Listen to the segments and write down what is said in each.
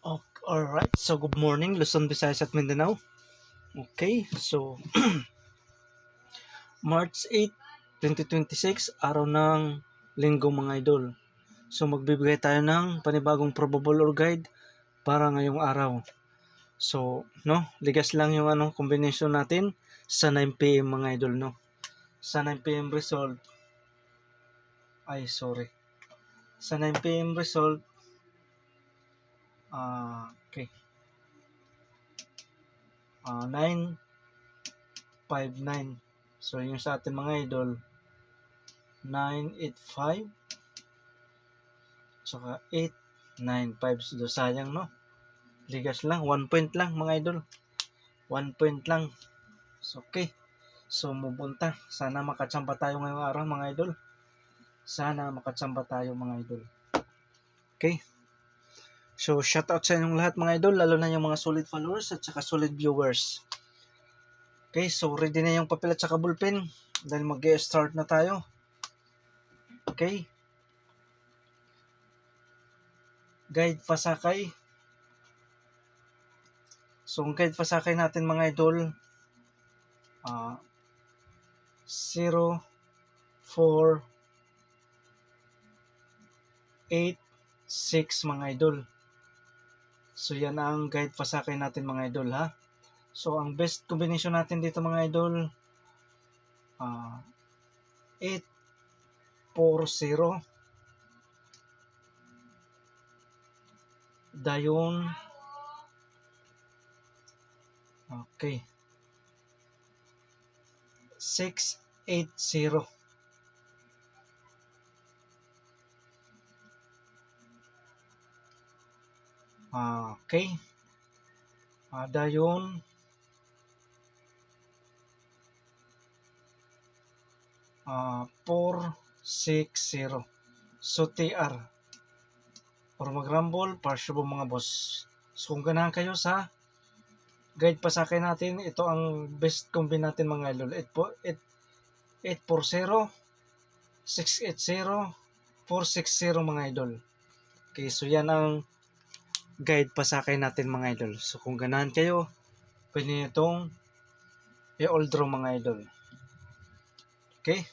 Alright, so good morning Luzon, Visayas at Mindanao. Okay, so March 8, 2026, araw ng linggo mga idol. So magbibigay tayo ng panibagong probable or guide para ngayong araw. So, ligas lang yung combination natin sa 9 PM mga idol, Sa 9 PM result, Sa 9 PM result, okay. 959. So, yung sa ating mga idol, 985 saka 895. So, sayang, ligas lang, 1 point lang mga idol, 1 point lang. So, okay, so mubunta, sana makatsamba tayo ngayong araw mga idol, sana makatsamba tayo mga idol. Okay, so shoutout sa inyong lahat mga idol, lalo na yung mga solid followers at saka solid viewers. Okay, so ready na yung papel at saka ballpen dahil mag-start na tayo. Okay, guide pasakay. So ang guide pasakay natin mga idol, 0, 4, 8, 6 mga idol. So yan ang guide pasakay natin mga idol ha. So ang best combination natin dito mga idol, 8, 4, 0. Dayon, okay, 6, 8, 0. Okay, dayon, 4, 6, 0. So TR or mag-rumble partial mga boss. So kung ganahan kayo sa guide pasakay natin, ito ang best combine natin mga idol. 840, 680, 460 mga idol. Okay, so yan ang guide pasakay natin mga idol. So kung ganahan kayo, pwede nyo itong i-all draw mga idol. Okay,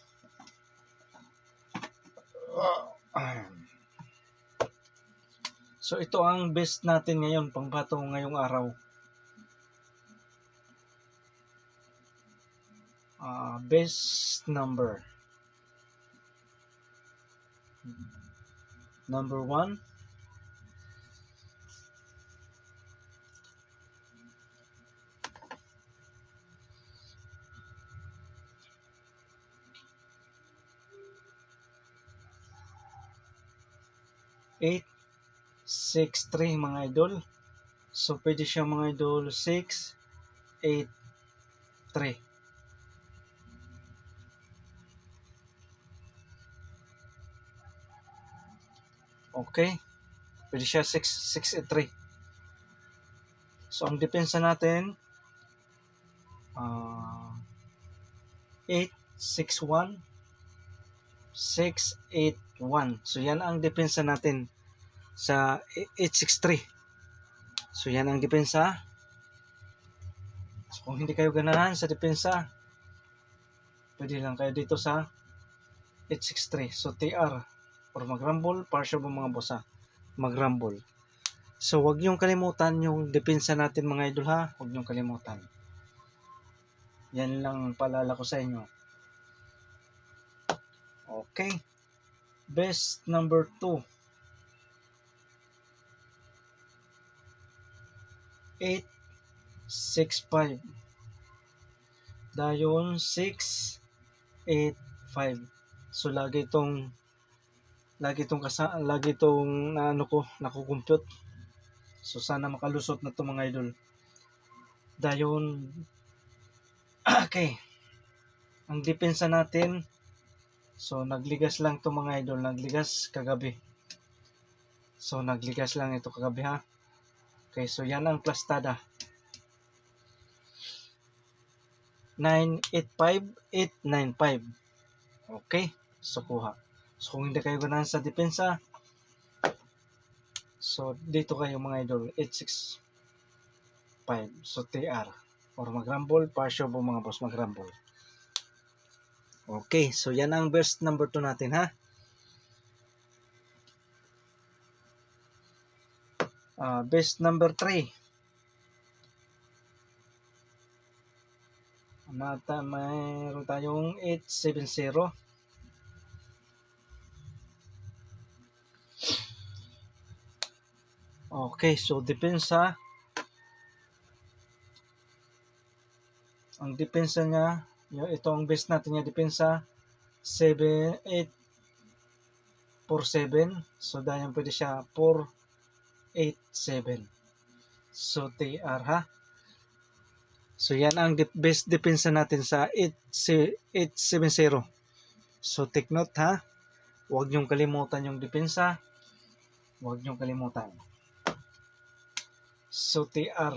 so ito ang best natin ngayon, pangbatong ngayong araw. Best number 1, 8, 6, 3 mga idol. So pwede siya mga idol 6, 8, 3. Okay, pwede siya 6, 6, 8, 3. So ang depensa natin, 8, 6, 1, 6, 8, 1. So yan ang depensa natin sa 863. So yan ang depensa. So kung hindi kayo ganahan sa depensa, pwede lang kayo dito sa 863. So TR or mag-rumble, partial po mga boss mag-rumble. So wag niyong kalimutan yung depensa natin mga idol ha. Wag niyong kalimutan. Yan lang paalala ko sa inyo. Okay. Best number 2. 8, 6, 5. Dayon 6, 8, 5. So lagi itong nakukumpute. So sana makalusot na to mga idol. Dayon okay. Ang depensa natin, so nagligas lang to mga idol, nagligas kagabi. So nagligas lang ito kagabi ha. Okay, so yan ang plastada. 985, 895. Okay, so kuha. So kung hindi kayo ganahan sa depensa, So, dito kayo mga idol, 865. So, TR. Or mag-rumble, partial po mga boss, mag-rumble. Okay, so yan ang burst number 2 natin ha. Burst number 3. Mayroon tayong 870. Okay, so depensa. Ang depensa niya, ito ang best natin niya depensa 7847. So dahil pwede siya 487. So TR ha. So yan ang best depensa natin sa 870. So take note ha. Huwag niyong kalimutan yung depensa. Huwag niyong kalimutan. So TR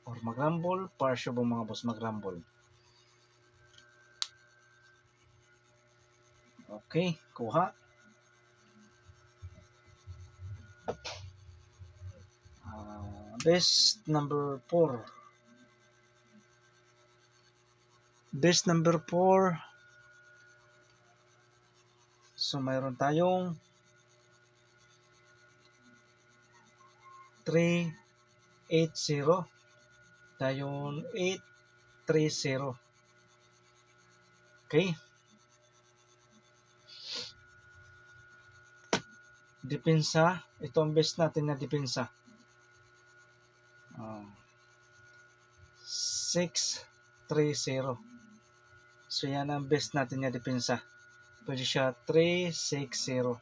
or mag-rumble, partial po mga boss, mag-rumble. Okay, kuha. Best number 4. Best number 4. So mayroon tayong 380. Tayong 830. Okay. Depensa. Ito ang best natin na depensa. 630. So yan ang best natin na depensa. Pwede siya 360.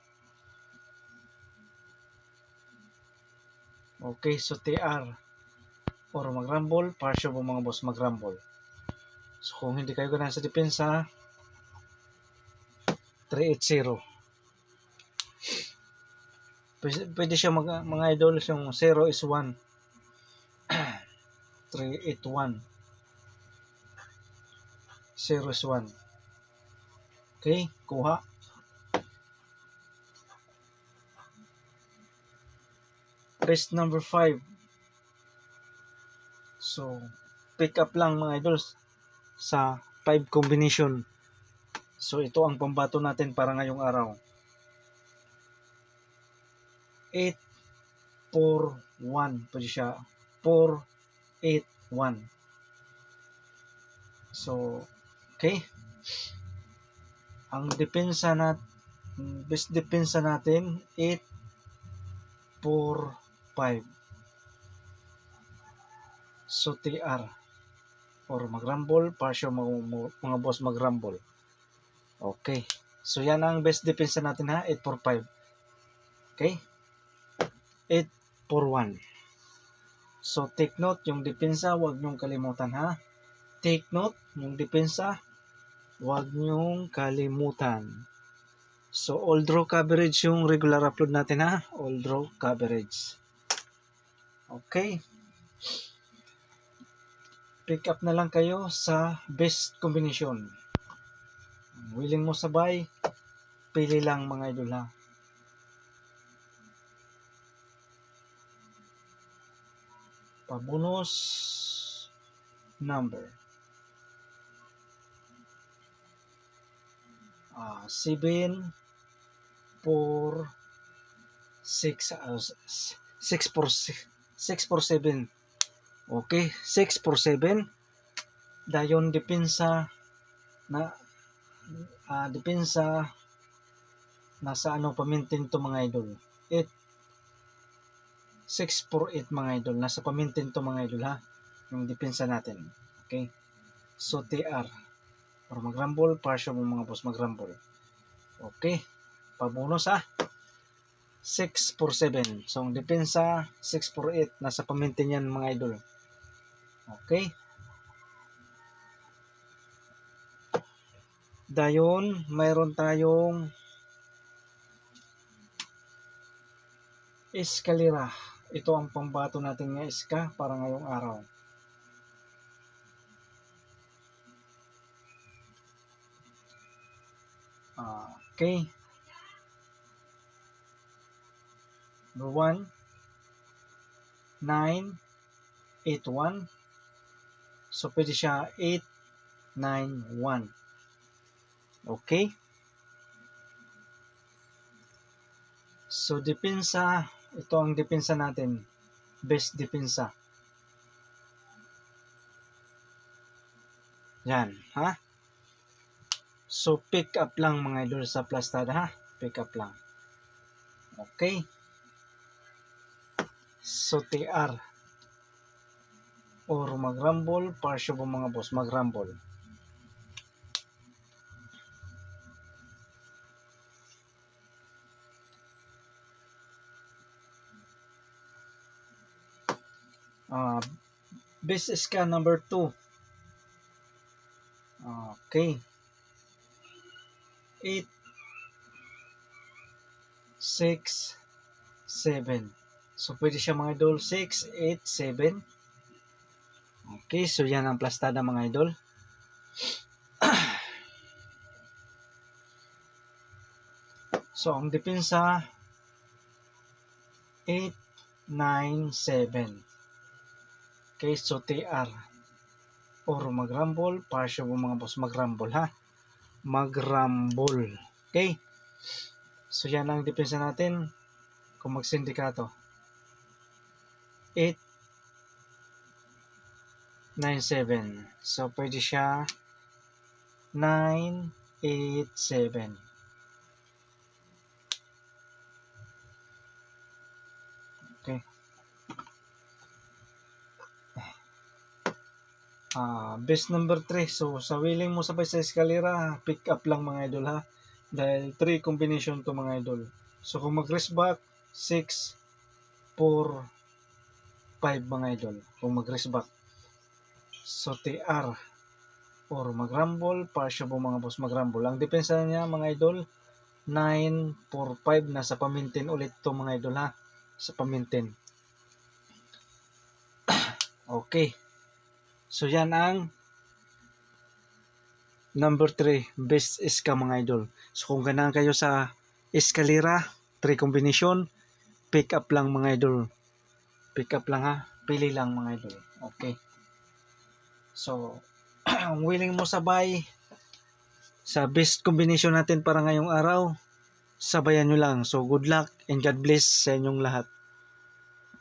Okay, so TR or mag-rumble, partial po mga boss, mag-rumble. So kung hindi kayo ganun sa depensa, 380. Pwede siya mga idol, yung 0 is 1. 381. 0 is 1. Okay, kuha. Best number 5. So, pick up lang mga idols sa 5 combination. So, ito ang pambato natin para ngayong araw. 841. Pwede siya 481. So, okay. Ang depensa best depensa natin 845. So TR or mag-rumble, partial mga boss, mag-rumble. Okay. So yan ang best depensa natin ha, 845. Okay? 841. So take note, yung depensa wag nyong kalimutan ha. Take note, yung depensa wag nyong kalimutan. So all draw coverage yung regular upload natin ha, all draw coverage. Okay. Pick up na lang kayo sa best combination. Willing mo sabay, pili lang mga idol ha. Pabonus number 7 4 6 4 7. Okay, 6 4 7. Dayon depensa na depensa nasa pamintin to mga idol. 648 mga idol, nasa pamintin to mga idol ha, yung depensa natin. Okay, so TR or mag-rumble, partial mo mga boss, mag-rumble. Okay, pabonus ha, 647. So ang depensa 648, nasa pamintin yan mga idol. Okay, dayon mayroon tayong eskalera. Ito ang pambato natin nga iska para ngayong araw. Okay. Number 1, 9, 8, 1. So, pwede siya 8, 9, 1. Okay? So, depensa. Ito ang depensa natin. Best depensa. Yan, ha? So, pick up lang mga idol sa plastada, ha? Pick up lang. Okay? So, TR. Or mag-rumble, parsyo po mga boss, mag-rumble. Best ska number 2. Okay. 8, 6, 7. So, pwede siya mga idol, 6, 8, 7. Okay, so yan ang plastada mga idol. So, ang depensa, 8, 9, 7. Okay, so TR. Or mag-rumble, parsyo po mga boss, mag-rumble, ha? Mag-rumble. Okay? So, yan ang depensa natin kung mag-sindikato. 8, 9, 7. So, pwede siya 9, 8, 7. Okay. Best number 3. So, sa willing mo sabay sa eskalera, pick up lang mga idol, ha? Dahil 3 combination to mga idol. So, kung mag-rest back, 6, 4, 5 mga idol. Kung mag-rest back. So, TR. Or mag-rumble, parsyo po mga boss, mag-rumble. Ang depensa niya mga idol, 9, 4, 5. Nasa pamintin ulit to mga idol, ha? Sa pamintin. Okay. So, yan ang number 3, best ska mga idol. So, kung ganahan kayo sa eskalera, 3 combination, pick up lang mga idol. Pick up lang, ha? Pili lang mga idol. Okay. So, ang willing mo sabay sa best combination natin para ngayong araw, sabayan nyo lang. So, good luck and God bless sa inyong lahat.